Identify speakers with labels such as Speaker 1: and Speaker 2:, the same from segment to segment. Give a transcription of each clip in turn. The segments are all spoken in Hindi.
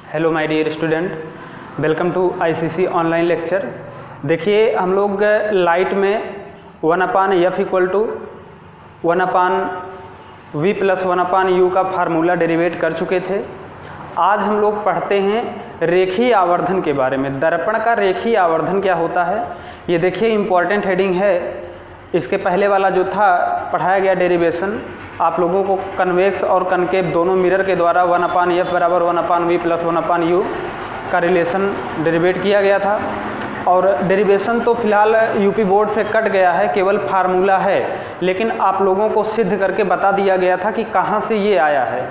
Speaker 1: Hello my dear student, welcome to ICC online lecture. देखिए हम लोग लाइट में 1/f equal to 1/v plus 1/u का फार्मूला डेरिवेट कर चुके थे। आज हम लोग पढ़ते हैं रेखीय आवर्धन के बारे में। दर्पण का रेखीय आवर्धन क्या होता है, ये देखिए इम्पॉर्टेंट हेडिंग है। इसके पहले वाला जो था पढ़ाया गया डेरिवेशन, आप लोगों को कन्वेक्स और कनकेव दोनों मिरर के द्वारा 1/f बराबर 1/v प्लस 1/u का रिलेशन डेरिवेट किया गया था। और डेरिवेशन तो फिलहाल यूपी बोर्ड से कट गया है, केवल फार्मूला है, लेकिन आप लोगों को सिद्ध करके बता दिया गया था कि कहाँ से ये आया है।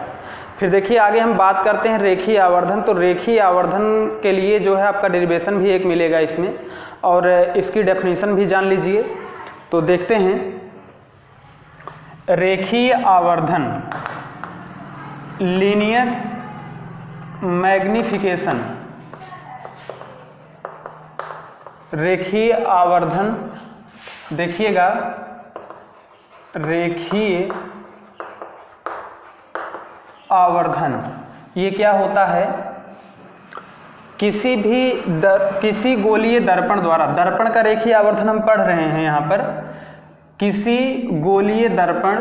Speaker 1: फिर देखिए आगे हम बात करते हैं रेखीय आवर्धन। तो रेखीय आवर्धन के लिए जो है आपका डेरिवेशन भी एक मिलेगा इसमें, और इसकी डेफिनेशन भी जान लीजिए। तो देखते हैं रेखीय आवर्धन, लीनियर मैग्निफिकेशन। रेखीय आवर्धन, देखिएगा रेखीय आवर्धन ये क्या होता है, किसी गोलीय दर्पण द्वारा, दर्पण का रेखीय आवर्धन हम पढ़ रहे हैं यहाँ पर, किसी गोलीय दर्पण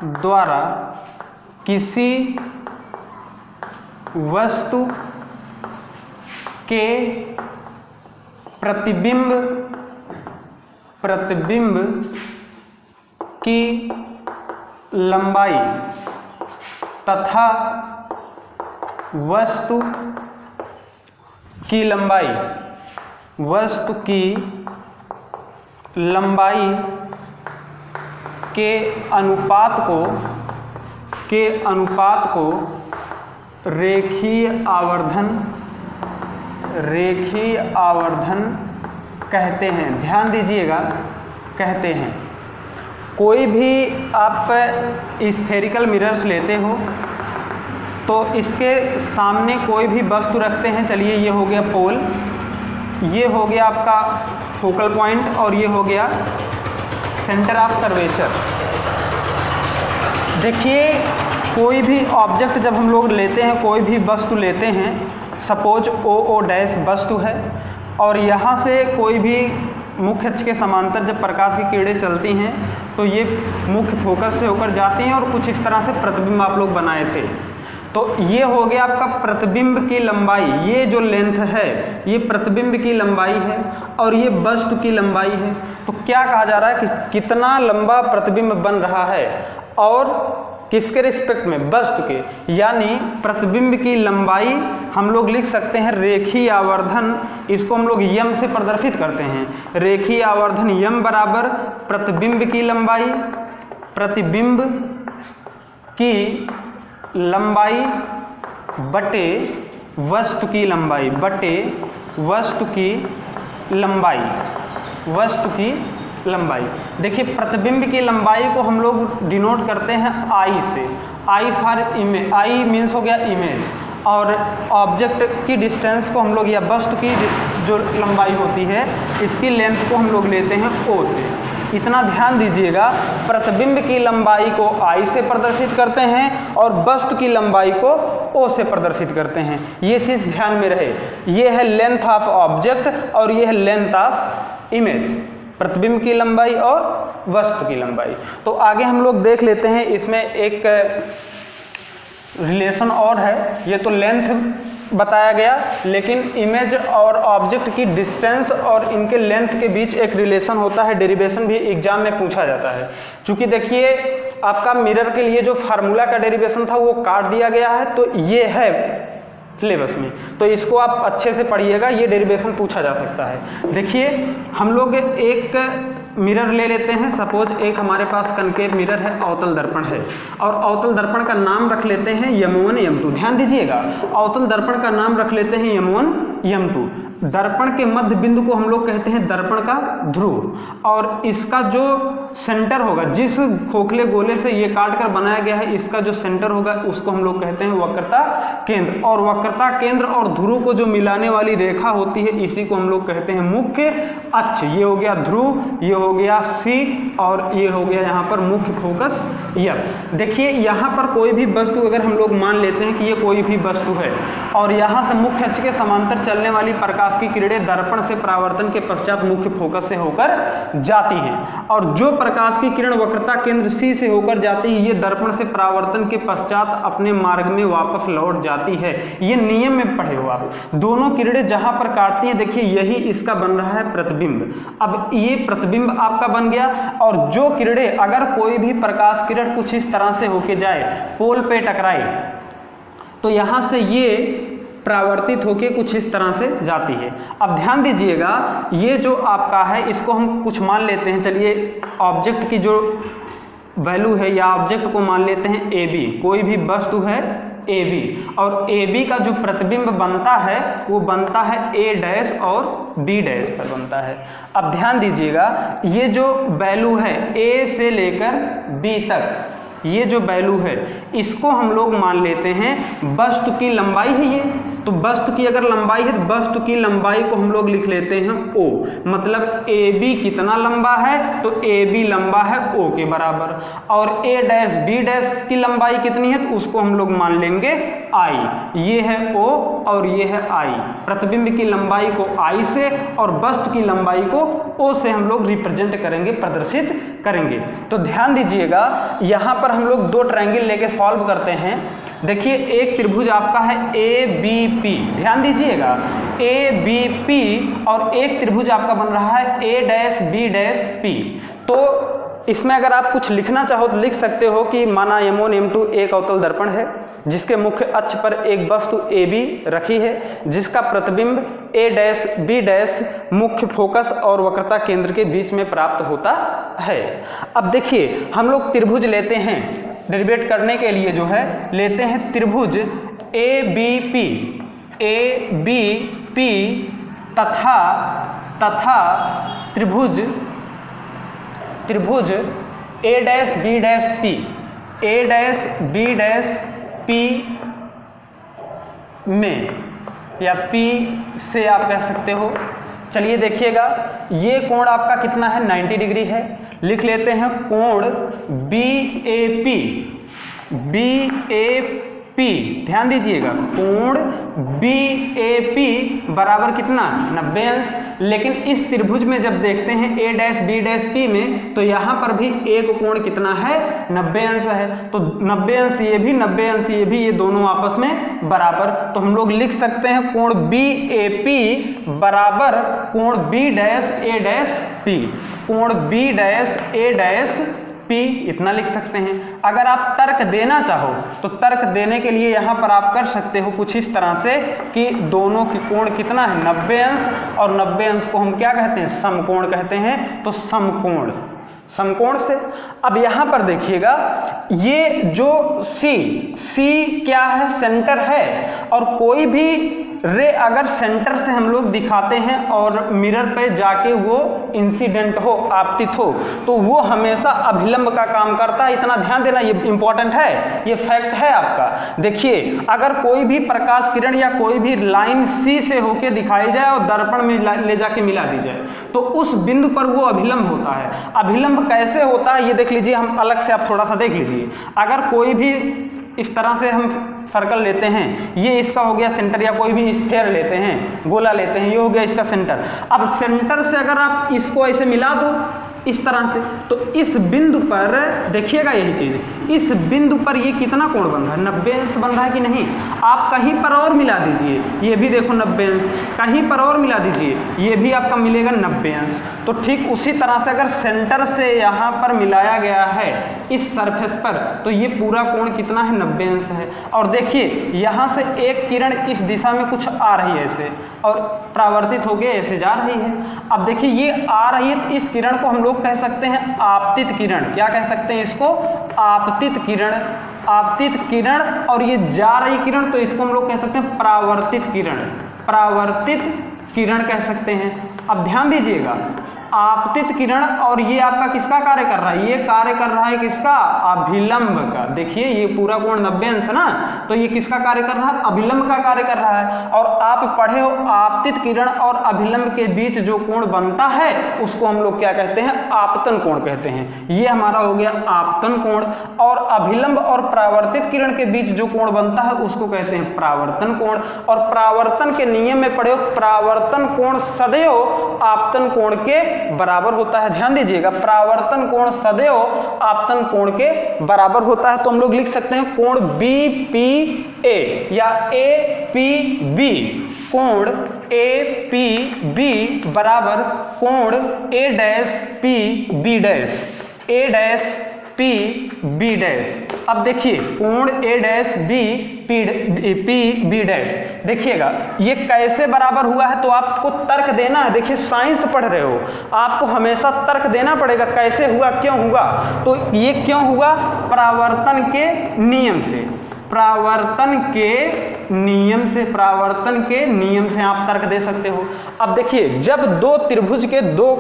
Speaker 1: द्वारा किसी वस्तु के प्रतिबिंब की लंबाई तथा वस्तु की लंबाई के अनुपात को रेखीय आवर्धन कहते हैं। ध्यान दीजिएगा, कहते हैं। कोई भी आप स्फेरिकल मिरर्स लेते हो तो इसके सामने कोई भी वस्तु रखते हैं। चलिए ये हो गया पोल, ये हो गया आपका फोकल पॉइंट, और ये हो गया सेंटर ऑफ कर्वेचर। देखिए कोई भी ऑब्जेक्ट जब हम लोग लेते हैं, कोई भी वस्तु लेते हैं, सपोज ओ डैश वस्तु है, और यहाँ से कोई भी मुख्य अक्ष के समांतर जब प्रकाश की किरणें चलती हैं तो ये मुख्य फोकस से होकर जाती हैं और कुछ इस तरह से प्रतिबिंब आप लोग बनाए थे। तो ये हो गया आपका प्रतिबिंब की लंबाई, ये जो लेंथ है ये प्रतिबिंब की लंबाई है और ये वस्तु की लंबाई है। तो क्या कहा जा रहा है कि कितना लंबा प्रतिबिंब बन रहा है, और किसके रिस्पेक्ट में, वस्तु के, यानी प्रतिबिंब की लंबाई हम लोग लिख सकते हैं रेखीय आवर्धन। इसको हम लोग यम से प्रदर्शित करते हैं। रेखीय आवर्धन यम बराबर प्रतिबिंब की लंबाई बटे वस्तु की लंबाई। देखिए प्रतिबिंब की लंबाई को हम लोग डिनोट करते हैं आई से। I for image, I means हो गया इमेज, और ऑब्जेक्ट की डिस्टेंस को हम लोग, या वस्तु की जो लंबाई होती है इसकी लेंथ को हम लोग लेते हैं ओ से। इतना ध्यान दीजिएगा, प्रतिबिंब की लंबाई को आई से प्रदर्शित करते हैं और वस्तु की लंबाई को ओ से प्रदर्शित करते हैं। ये चीज़ ध्यान में रहे। ये है लेंथ ऑफ ऑब्जेक्ट और ये है लेंथ ऑफ इमेज, प्रतिबिंब की लंबाई और वस्तु की लंबाई। तो आगे हम लोग देख लेते हैं, इसमें एक रिलेशन और है। ये तो लेंथ बताया गया, लेकिन इमेज और ऑब्जेक्ट की डिस्टेंस और इनके लेंथ के बीच एक रिलेशन होता है। डेरिवेशन भी एग्जाम में पूछा जाता है। चूंकि देखिए आपका मिरर के लिए जो फार्मूला का डेरिवेशन था वो काट दिया गया है, तो ये है सिलेबस में, तो इसको आप अच्छे से पढ़िएगा, ये डेरिवेशन पूछा जा सकता है। देखिए हम लोग एक मिरर ले लेते हैं। सपोज एक हमारे पास कनकेव मिरर है, अवतल दर्पण है, और अवतल दर्पण का नाम रख लेते हैं M1 M2। ध्यान दीजिएगा, अवतल दर्पण का नाम रख लेते हैं M1 M2। दर्पण के मध्य बिंदु को हम लोग कहते हैं दर्पण का ध्रुव, और इसका जो सेंटर होगा, जिस खोखले गोले से ये काट कर बनाया गया है, इसका जो सेंटर होगा उसको हम लोग कहते हैं वक्रता केंद्र, और वक्रता केंद्र और ध्रुव को जो मिलाने वाली रेखा होती है इसी को हम लोग कहते हैं मुख्य अक्ष। ये हो गया ध्रुव, ये हो गया सी, और ये हो गया यहाँ पर मुख्य फोकस एफ। देखिए यहाँ पर कोई भी वस्तु अगर हम लोग मान लेते हैं कि ये कोई भी वस्तु है और यहाँ से मुख्य अक्ष के समांतर चलने वाली प्रकाश की किरणें दर्पण से परावर्तन के पश्चात मुख्य फोकस से होकर जाती हैं, और जो प्रकाश की किरण वक्रता केंद्र सी से होकर जाती है ये दर्पण से परावर्तन के पश्चात अपने मार्ग में वापस लौट जाती है। ये नियम में पढ़े हो आप। दोनों किरणें जहां पर काटती हैं, देखिए यही इसका बन रहा है प्रतिबिंब। अब ये प्रतिबिंब आपका बन गया, और जो किरणें अगर कोई भी प्रकाश किरण कुछ इस तरह से होके जाए, पोल पे टकराए, तो यहां से ये परावर्तित होके कुछ इस तरह से जाती है। अब ध्यान दीजिएगा, ये जो आपका है इसको हम कुछ मान लेते हैं, चलिए ऑब्जेक्ट की जो वैल्यू है या ऑब्जेक्ट को मान लेते हैं ए बी। कोई भी वस्तु है ए बी, और ए बी का जो प्रतिबिंब बनता है वो बनता है ए डैश और बी डैश पर बनता है। अब ध्यान दीजिएगा, ये जो वैल्यू है ए से लेकर बी तक, ये जो वैल्यू है इसको हम लोग मान लेते हैं वस्तु की लंबाई है ये। तो वस्तु की अगर लंबाई है तो वस्तु की लंबाई को हम लोग लिख लेते हैं ओ, मतलब ए बी कितना लंबा है, तो ए बी लंबा है ओ के बराबर, और ए डैश बी डैश की लंबाई कितनी है तो उसको हम लोग मान लेंगे आई। ये है ओ और ये है आई। प्रतिबिंब की लंबाई को आई से और वस्तु की लंबाई को ओ से हम लोग रिप्रेजेंट करेंगे, प्रदर्शित करेंगे। तो ध्यान दीजिएगा, यहाँ पर हम लोग दो ट्रायंगल लेके सॉल्व करते हैं। देखिए एक त्रिभुज आपका है ए बी पी, ध्यान दीजिएगा ए बी पी, और एक त्रिभुज आपका बन रहा है ए डैश बी डैश पी। तो इसमें अगर आप कुछ लिखना चाहो तो लिख सकते हो कि माना M1 M2 एक अवतल दर्पण है जिसके मुख्य अक्ष पर एक वस्तु ए बी रखी है, जिसका प्रतिबिंब ए डैश बी डैश मुख्य फोकस और वक्रता केंद्र के बीच में प्राप्त होता है। अब देखिए हम लोग त्रिभुज लेते हैं, डेरिवेट करने के लिए जो है लेते हैं त्रिभुज ए बी पी तथा त्रिभुज ए डैश बी डैश पी, ए डैश बी डैश पी में, या पी से आप कह सकते हो। चलिए देखिएगा, ये कोण आपका कितना है 90 डिग्री है। लिख लेते हैं कोण बी ए पी, ध्यान दीजिएगा कोण बी ए पी बराबर कितना 90 अंश। लेकिन इस त्रिभुज में जब देखते हैं ए डैश बी डैश पी में, तो यहाँ पर भी एक कोण कितना है 90 अंश है। तो 90 अंश ये भी, 90 अंश ये भी, ये दोनों आपस में बराबर। तो हम लोग लिख सकते हैं कोण बी ए पी बराबर कोण बी डैश ए डैश पी, कोण बी डैश ए डैश पी, इतना लिख सकते हैं। अगर आप तर्क देना चाहो तो तर्क देने के लिए यहाँ पर आप कर सकते हो कुछ इस तरह से कि दोनों की कोण कितना है 90 अंश, और 90 अंश को हम क्या कहते हैं समकोण कहते हैं। तो समकोण से अब यहाँ पर देखिएगा, ये जो C क्या है सेंटर है, और कोई भी रे अगर सेंटर से हम लोग दिखाते हैं और मिरर पे जाके वो इंसिडेंट हो, आपतित हो, तो वो हमेशा अभिलंब का काम करता है। इतना ध्यान देना, ये इंपॉर्टेंट है, ये फैक्ट है आपका। देखिए अगर कोई भी प्रकाश किरण या कोई भी लाइन C से होके दिखाई जाए और दर्पण में ले जाके मिला दी जाए, तो उस बिंदु पर वो अभिलंब होता है। अभिलंब कैसे होता है ये देख लीजिए, हम अलग से आप थोड़ा सा देख लीजिए। अगर कोई भी इस तरह से हम सर्कल लेते हैं, ये इसका हो गया सेंटर, या कोई भी स्फेयर लेते हैं, गोला लेते हैं, ये हो गया इसका सेंटर। अब सेंटर से अगर आप इसको ऐसे मिला दो इस तरह से, तो इस बिंदु पर देखिएगा यही चीज, इस बिंदु पर ये कितना कोण बन रहा है 90 अंश बन रहा है कि नहीं। आप कहीं पर और मिला दीजिए, ये भी देखो 90 अंश, कहीं पर और मिला दीजिए, ये भी आपका मिलेगा 90 अंश। तो ठीक उसी तरह से अगर सेंटर से यहाँ पर मिलाया गया है इस सरफेस पर, तो ये पूरा कोण कितना है 90 अंश है। और देखिए यहाँ से एक किरण इस दिशा में कुछ आ रही है ऐसे, और परावर्तित होकर ऐसे जा रही है। अब देखिए ये आ रही है, तो इस किरण को हम लोग कह सकते हैं आपतित किरण। क्या कह सकते हैं इसको? आपतित किरण। आपतित किरण, और ये जा रही किरण तो इसको हम लोग कह सकते हैं परावर्तित किरण। परावर्तित किरण कह सकते हैं। अब ध्यान दीजिएगा, आपतित किरण, और ये आपका किसका कार्य कर रहा है, ये कार्य कर रहा है किसका, अभिलंब का। देखिए ये पूरा कोण 90 अंश है ना, तो ये किसका कार्य कर रहा है, अभिलंब का कार्य कर रहा है। और आप पढ़े हो आपतित किरण और अभिलंब के बीच जो कोण बनता है उसको हम लोग क्या कहते हैं, आपतन कोण कहते हैं। ये हमारा हो गया आपतन कोण। और अभिलंब और परावर्तित किरण के बीच जो कोण बनता है उसको कहते हैं परावर्तन कोण। और परावर्तन के नियम में पढ़े हो, परावर्तन कोण सदैव आपतन कोण के बराबर होता है। ध्यान दीजिएगा, परावर्तन कोण सदैव आपतन कोण के बराबर होता है। तो हम लोग लिख सकते हैं कोण BPA या APB, कोण APB बराबर कोण A''PB', A''PB'। अब देखिए कोण A''PB', देखिएगा ये कैसे बराबर हुआ है, तो आपको तर्क देना है। देखिए साइंस पढ़ रहे हो, आपको हमेशा तर्क देना पड़ेगा, कैसे हुआ, क्यों हुआ। तो ये क्यों हुआ, परावर्तन के नियम से, परावर्तन के नियम से, परावर्तन के नियम से आप तर्क दे सकते हो। अब देखिए जब दो त्रिभुज के दो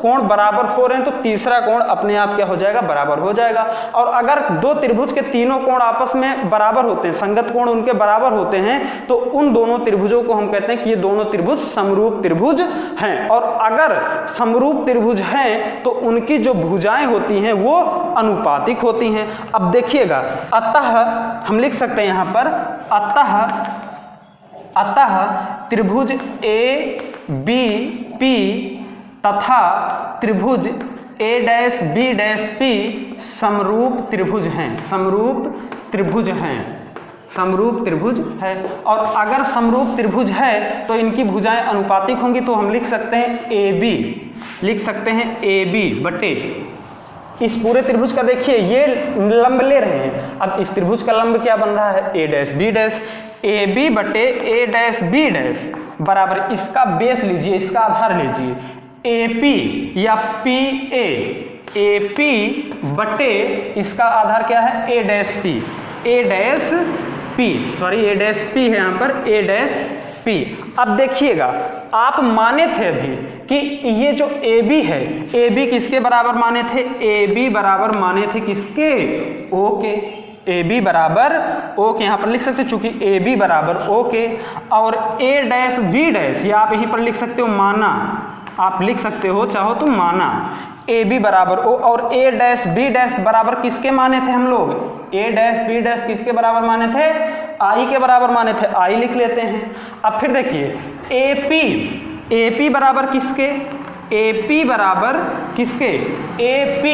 Speaker 1: कोण बराबर हो रहे हैं तो तीसरा कोण अपने आप क्या हो जाएगा, बराबर हो जाएगा। और अगर दो त्रिभुज के तीनों कोण आपस में बराबर होते हैं, संगत कोण उनके बराबर होते हैं, तो उन दोनों त्रिभुजों को हम कहते हैं कि ये दोनों त्रिभुज समरूप त्रिभुज हैं। और अगर समरूप त्रिभुज हैं तो उनकी जो भुजाएं होती हैं वो अनुपातिक होती हैं। अब देखिएगा, अतः हम लिख सकते हैं यहां पर, अतः त्रिभुज ABP तथा त्रिभुज A''B''P समरूप त्रिभुज हैं, समरूप त्रिभुज हैं, समरूप त्रिभुज है। और अगर समरूप त्रिभुज है तो इनकी भुजाएं अनुपातिक होंगी, तो हम लिख सकते हैं AB, लिख सकते हैं AB बटे इस पूरे त्रिभुज का। देखिए ये लंब ले रहे हैं, अब इस त्रिभुज का लंब क्या बन रहा है, A''B'', AB बटे A''B' बराबर, इसका बेस लीजिए, इसका आधार लीजिए, AP या PA, AP बटे इसका आधार क्या है, A''P, A''P है यहाँ पर, A''P। अब देखिएगा, आप माने थे अभी कि ये जो AB है, AB किसके बराबर माने थे, AB बराबर माने थे किसके, O के। AB बराबर O के, यहाँ पर लिख सकते हो चूंकि AB बराबर O के। और A''B'' ये आप यहीं पर लिख सकते हो माना, आप लिख सकते हो चाहो तो माना, AB बराबर O। और A''B' बराबर किसके माने थे हम लोग, A''B' किसके बराबर माने थे, I के बराबर माने थे, I लिख लेते हैं। अब फिर देखिए AP बराबर किसके, AP बराबर किसके, AP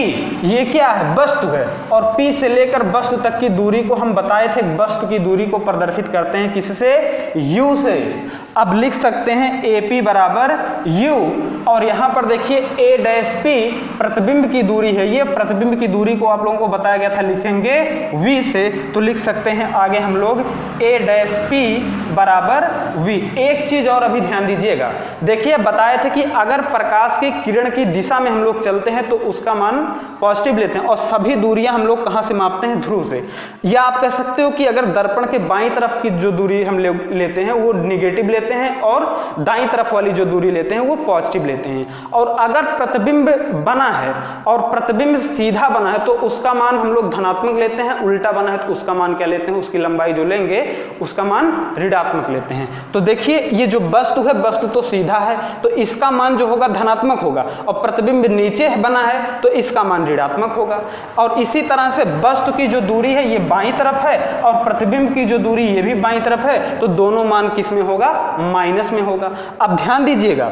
Speaker 1: ये क्या है, वस्तु है। और P से लेकर वस्तु तक की दूरी को हम बताए थे, वस्तु की दूरी को प्रदर्शित करते हैं किससे, U से। अब लिख सकते हैं AP बराबर U। और यहाँ पर देखिए A''P प्रतिबिंब की दूरी है, ये प्रतिबिंब की दूरी को आप लोगों को बताया गया था, लिखेंगे V से। तो लिख सकते हैं आगे हम लोग A''P बराबर V। एक चीज और अभी ध्यान दीजिएगा, देखिए बताए थे कि अगर प्रकाश की किरण की दिशा में हम लोग चलते हैं तो उसका मान पॉजिटिव लेते हैं, और सभी दूरियां हम लोग कहां से मापते हैं, ध्रुव से। या आप कह सकते हो कि अगर दर्पण के बाईं तरफ की जो दूरी हम लेते हैं वो निगेटिव लेते हैं, और दाईं तरफ वाली जो दूरी लेते हैं वो पॉजिटिव लेते हैं। और अगर प्रतिबिंब बना है और प्रतिबिंब सीधा बना है तो उसका मान हम लोग धनात्मक लेते हैं, उल्टा बना है तो उसका मान क्या लेते हैं, उसकी लंबाई जो लेंगे उसका मान ऋणात्मक लेते हैं। तो देखिए ये जो वस्तु है, वस्तु तो सीधा है तो इसका मान जो होगा धनात्मक होगा, और प्रतिबिंब नीचे बना है तो इसका मान ऋणात्मक होगा। और इसी तरह से वस्तु की जो दूरी है ये बाईं तरफ है, और प्रतिबिंब की जो दूरी ये भी बाईं तरफ है, तो दोनों मान किस में होगा, माइनस में होगा। अब ध्यान दीजिएगा,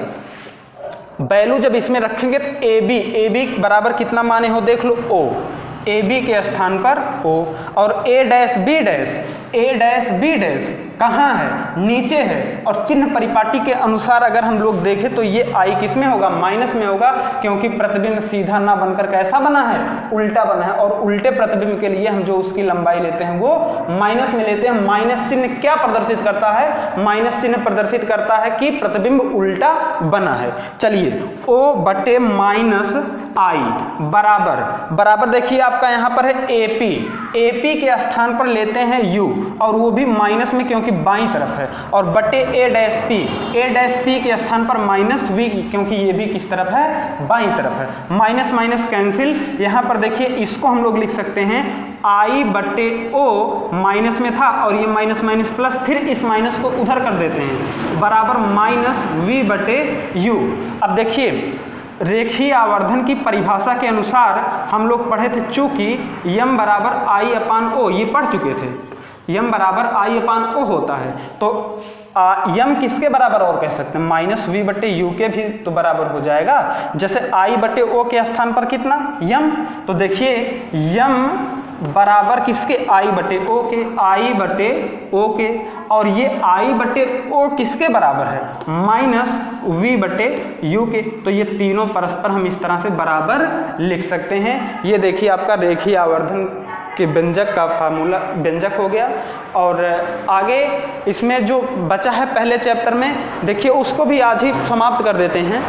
Speaker 1: वैल्यू जब इसमें रखेंगे तो AB बराबर कितना माने हो, देख लो O, AB के स्थान पर O। और A''B' कहाँ है, नीचे है। और चिन्ह परिपाटी के अनुसार अगर हम लोग देखें तो ये I किस में होगा, माइनस में होगा, क्योंकि प्रतिबिंब सीधा ना बनकर कैसा बना है, उल्टा बना है। और उल्टे प्रतिबिंब के लिए हम जो उसकी लंबाई लेते हैं वो माइनस में लेते हैं। माइनस चिन्ह क्या प्रदर्शित करता है, माइनस चिन्ह प्रदर्शित करता है कि प्रतिबिंब उल्टा बना है। चलिए O बटे माइनस आई बराबर देखिए आपका यहाँ पर है AP के स्थान पर लेते हैं U और वो भी माइनस में क्योंकि बाईं तरफ है, और बटे A' P के स्थान पर -V क्योंकि ये भी किस तरफ है, बाईं तरफ है। माइनस माइनस कैंसिल, यहाँ पर देखिए इसको हम लोग लिख सकते हैं I बटे O, माइनस में था और ये माइनस माइनस प्लस, फिर इस माइनस को उधर कर देते हैं बराबर -V बटे U। अब देखिए रेखीय आवर्धन की परिभाषा के अनुसार हम लोग पढ़े थे, चूंकि m बराबर I/O, ये पढ़ चुके थे, m बराबर I/O होता है, तो m किसके बराबर और कह सकते हैं, -V बटे U के भी तो बराबर हो जाएगा। जैसे I बटे O के स्थान पर कितना m, तो देखिए m बराबर किसके, I बटे O के, और ये I बटे O किसके बराबर है, -V बटे U के, तो ये तीनों परस्पर हम इस तरह से बराबर लिख सकते हैं। ये देखिए आपका रेखीय आवर्धन के व्यंजक का फार्मूला व्यंजक हो गया। और आगे इसमें जो बचा है पहले चैप्टर में, देखिए उसको भी आज ही समाप्त कर देते हैं।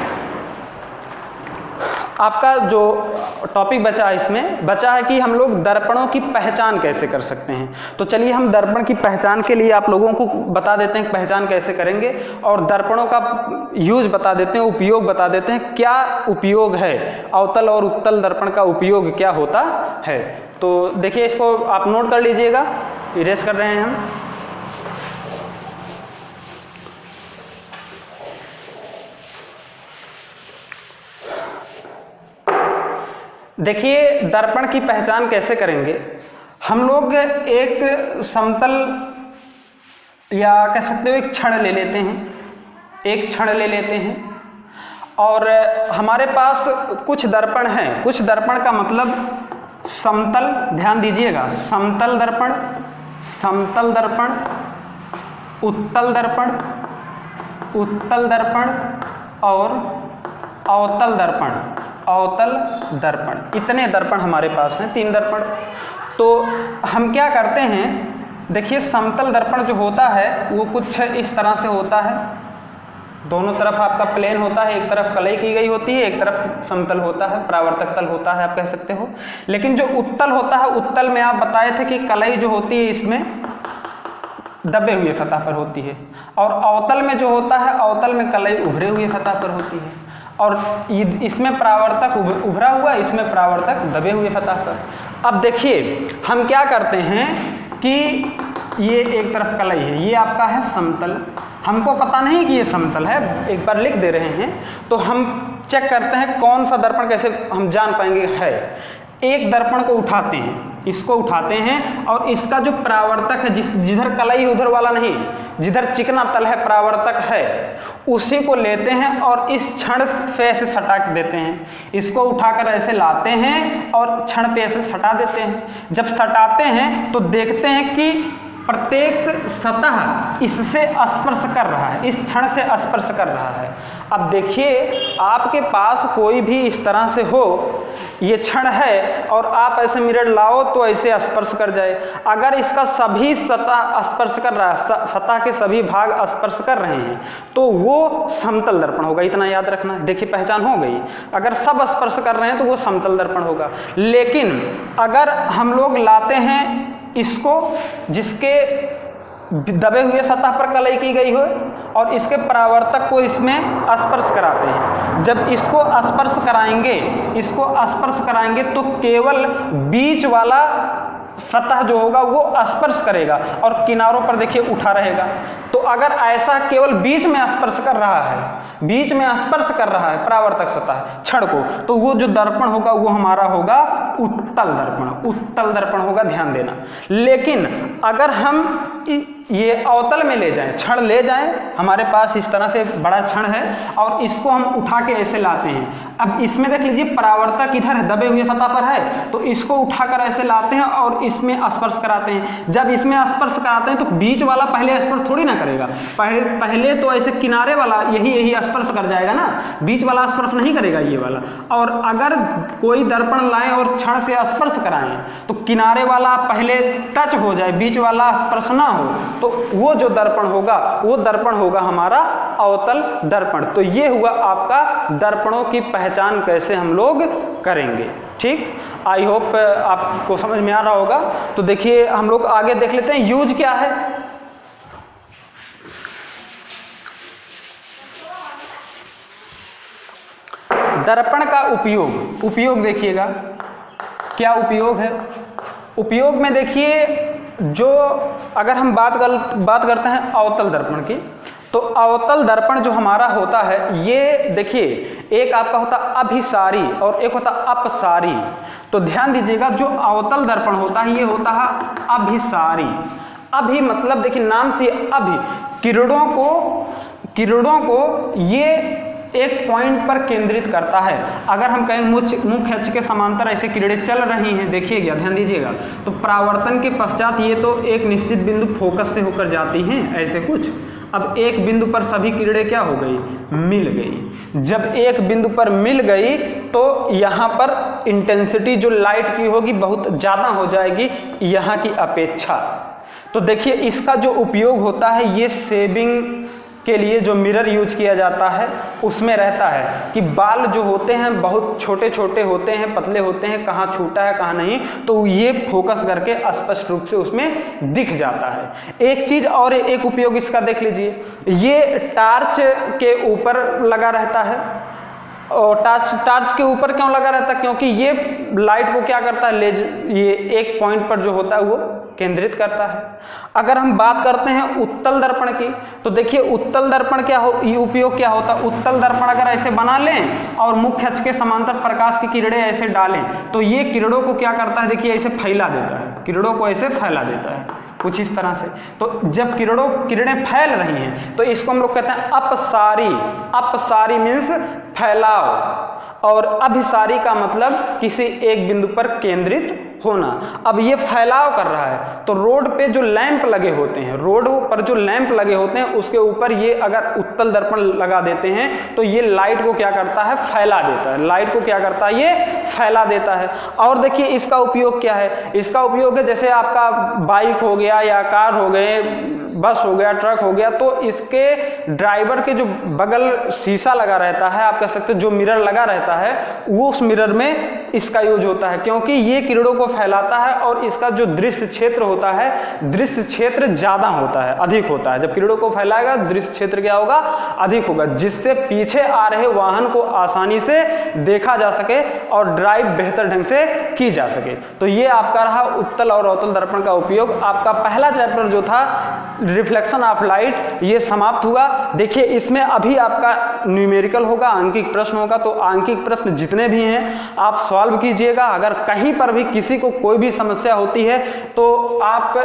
Speaker 1: आपका जो टॉपिक बचा है, इसमें बचा है कि हम लोग दर्पणों की पहचान कैसे कर सकते हैं। तो चलिए हम दर्पण की पहचान के लिए आप लोगों को बता देते हैं पहचान कैसे करेंगे, और दर्पणों का यूज बता देते हैं, उपयोग बता देते हैं, क्या उपयोग है, अवतल और उत्तल दर्पण का उपयोग क्या होता है। तो देखिए इसको आप नोट कर लीजिएगा, इरेज कर रहे हैं हम। देखिए दर्पण की पहचान कैसे करेंगे, हम लोग एक समतल या कह सकते हो एक छड़ ले लेते हैं, और हमारे पास कुछ दर्पण हैं। कुछ दर्पण का मतलब समतल, ध्यान दीजिएगा, समतल दर्पण, उत्तल दर्पण और अवतल दर्पण, इतने दर्पण हमारे पास हैं, 3 दर्पण। तो हम क्या करते हैं, देखिए समतल दर्पण जो होता है वो कुछ इस तरह से होता है, दोनों तरफ आपका प्लेन होता है, एक तरफ कलई की गई होती है, एक तरफ समतल होता है, परावर्तक तल होता है आप कह सकते हो। लेकिन जो उत्तल होता है, उत्तल में आप बताए थे कि कलई जो होती है इसमें दबे हुए सतह पर होती है, और अवतल में जो होता है, अवतल में कलई उभरे हुए सतह पर होती है, और इसमें परावर्तक उभरा हुआ, इसमें परावर्तक दबे हुए सतह पर। अब देखिए हम क्या करते हैं कि ये एक तरफ कलई है, ये आपका है समतल, हमको पता नहीं कि ये समतल है, एक बार लिख दे रहे हैं, तो हम चेक करते हैं कौन सा दर्पण, कैसे हम जान पाएंगे है। एक दर्पण को उठाते हैं, इसको उठाते हैं, और इसका जो परावर्तक है, जिधर कलई उधर वाला नहीं, जिधर चिकना तल है परावर्तक है, उसी को लेते हैं और इस क्षण पे ऐसे सटा देते हैं। इसको उठाकर ऐसे लाते हैं और क्षण पे ऐसे सटा देते हैं। जब सटाते हैं तो देखते हैं कि प्रत्येक सतह इससे स्पर्श कर रहा है, इस क्षण से स्पर्श कर रहा है। अब देखिए आपके पास कोई भी इस तरह से हो, ये क्षण है और आप ऐसे मिरर लाओ तो ऐसे स्पर्श कर जाए। अगर इसका सभी सतह स्पर्श कर रहा है, सतह के सभी भाग स्पर्श कर रहे हैं, तो वो समतल दर्पण होगा, इतना याद रखना। देखिए पहचान हो गई, अगर सब स्पर्श कर रहे हैं तो वो समतल दर्पण होगा। लेकिन अगर हम लोग लाते हैं इसको, जिसके दबे हुए सतह पर कलई की गई हो, और इसके परावर्तक को इसमें स्पर्श कराते हैं, जब इसको स्पर्श कराएंगे तो केवल बीच वाला सतह जो होगा वो स्पर्श करेगा और किनारों पर देखिए उठा रहेगा। तो अगर ऐसा केवल बीच में स्पर्श कर रहा है, बीच में स्पर्श कर रहा है परावर्तक सतह छड़ को, तो वो जो दर्पण होगा वो हमारा होगा उत्तल दर्पण होगा, ध्यान देना। लेकिन अगर हम ये अवतल में ले जाएं, छड़ ले जाएं, हमारे पास इस तरह से बड़ा छड़ है और इसको हम उठा के ऐसे लाते हैं। अब इसमें देख लीजिए परावर्तक इधर है, दबे हुए सतह पर है, तो इसको उठाकर ऐसे लाते हैं और इसमें स्पर्श कराते हैं। जब इसमें स्पर्श कराते हैं तो बीच वाला पहले स्पर्श थोड़ी ना करेगा, पहले तो ऐसे किनारे वाला यही स्पर्श कर जाएगा ना, बीच वाला स्पर्श नहीं करेगा ये वाला। और अगर कोई दर्पण लाएं और छड़ से स्पर्श कराएं तो किनारे वाला पहले टच हो जाए, बीच वाला स्पर्श ना हो, तो वो जो दर्पण होगा वो दर्पण होगा हमारा अवतल दर्पण। तो ये हुआ आपका दर्पणों की पहचान कैसे हम लोग करेंगे। ठीक, आई होप आपको समझ में आ रहा होगा। तो देखिए हम लोग आगे देख लेते हैं यूज क्या है। दर्पण का उपयोग, उपयोग देखिएगा क्या उपयोग है। उपयोग में देखिए, जो अगर हम बात करते हैं अवतल दर्पण की, तो अवतल दर्पण जो हमारा होता है, ये देखिए एक आपका होता अभिसारी और एक होता अपसारी। तो ध्यान दीजिएगा, जो अवतल दर्पण होता है ये होता है अभिसारी। अभि मतलब देखिए नाम से अभि, किरणों को ये एक पॉइंट पर केंद्रित करता है। अगर हम कहें मुख्य अक्ष के समांतर ऐसे किरणें चल रही हैं, देखिएगा ध्यान दीजिएगा, तो परावर्तन के पश्चात ये तो एक निश्चित बिंदु फोकस से होकर जाती हैं ऐसे कुछ। अब एक बिंदु पर सभी किरणें क्या हो गई, मिल गई। जब एक बिंदु पर मिल गई तो यहाँ पर इंटेंसिटी जो लाइट की होगी बहुत ज़्यादा हो जाएगी यहाँ की अपेक्षा। तो देखिए इसका जो उपयोग होता है, ये शेविंग के लिए जो मिरर यूज किया जाता है उसमें रहता है कि बाल जो होते हैं बहुत छोटे छोटे होते हैं, पतले होते हैं, कहाँ छूटा है कहाँ नहीं, तो ये फोकस करके स्पष्ट रूप से उसमें दिख जाता है। एक चीज और, एक उपयोग इसका देख लीजिए, ये टार्च के ऊपर लगा रहता है। और टार्च के ऊपर क्यों लगा रहता है, क्योंकि ये लाइट को क्या करता है, ये एक पॉइंट पर जो होता है वो केंद्रित करता है। अगर हम बात करते हैं उत्तल दर्पण की, तो देखिए उत्तल दर्पण क्या हो, ये उपयोग क्या होता है। उत्तल दर्पण अगर ऐसे बना लें और मुख्य अक्ष के समांतर प्रकाश की किरणें ऐसे डालें तो ये किरणों को क्या करता है, देखिए ऐसे फैला देता है, किरणों को ऐसे फैला देता है कुछ इस तरह से। तो जब किरणें फैल रही हैं तो इसको हम लोग कहते हैं अपसारी। अपसारी मीन्स फैलाव, और अभिसारी का मतलब किसी एक बिंदु पर केंद्रित होना। अब ये फैलाव कर रहा है तो रोड पे जो लैंप लगे होते हैं, रोड पर जो लैंप लगे होते हैं उसके ऊपर ये अगर उत्तल दर्पण लगा देते हैं तो ये लाइट को क्या करता है, फैला देता है। लाइट को क्या करता है, ये फैला देता है। और देखिए इसका उपयोग क्या है, इसका उपयोग है जैसे आपका बाइक हो गया या कार हो गए, बस हो गया, ट्रक हो गया, तो इसके ड्राइवर के जो बगल शीशा लगा रहता है, आप कह सकते हो जो मिरर लगा रहता है, वो उस मिरर में इसका यूज होता है, क्योंकि ये किरणों को फैलाता है और इसका जो दृश्य क्षेत्र होता है, दृश्य क्षेत्र ज्यादा होता है, अधिक होता है। जब किरणों को फैलाएगा दृश्य क्षेत्र क्या होगा, अधिक होगा, जिससे पीछे आ रहे वाहन को आसानी से देखा जा सके और ड्राइव बेहतर ढंग से की जा सके। तो ये आपका रहा उत्तल और अवतल दर्पण का उपयोग। आपका पहला चैप्टर जो था रिफ्लेक्शन ऑफ लाइट, ये समाप्त हुआ। देखिए इसमें अभी आपका न्यूमेरिकल होगा, आंकिक प्रश्न होगा, तो आंकिक प्रश्न जितने भी हैं आप सॉल्व कीजिएगा। अगर कहीं पर भी किसी को कोई भी समस्या होती है तो आप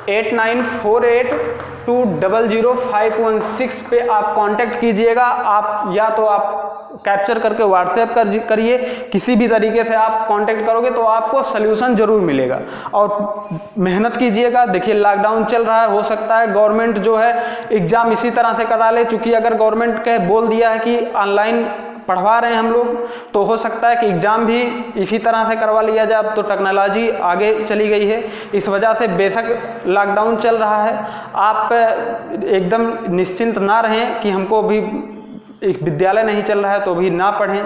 Speaker 1: 8948200516 पे आप कांटेक्ट कीजिएगा। आप या तो आप कैप्चर करके व्हाट्सएप करिए, किसी भी तरीके से आप कांटेक्ट करोगे तो आपको सल्यूशन जरूर मिलेगा। और मेहनत कीजिएगा। देखिए लॉकडाउन चल रहा है, हो सकता है गवर्नमेंट जो है एग्जाम इसी तरह से करा ले, चूंकि अगर गवर्नमेंट के बोल दिया है कि ऑनलाइन पढ़वा रहे हैं हम लोग, तो हो सकता है कि एग्जाम भी इसी तरह से करवा लिया जाए। अब तो टेक्नोलॉजी आगे चली गई है, इस वजह से बेशक लॉकडाउन चल रहा है, आप एकदम निश्चिंत ना रहें कि हमको अभी विद्यालय नहीं चल रहा है तो भी ना पढ़ें।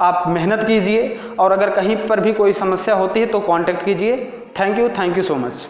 Speaker 1: आप मेहनत कीजिए और अगर कहीं पर भी कोई समस्या होती है तो कांटेक्ट कीजिए। Thank you so much.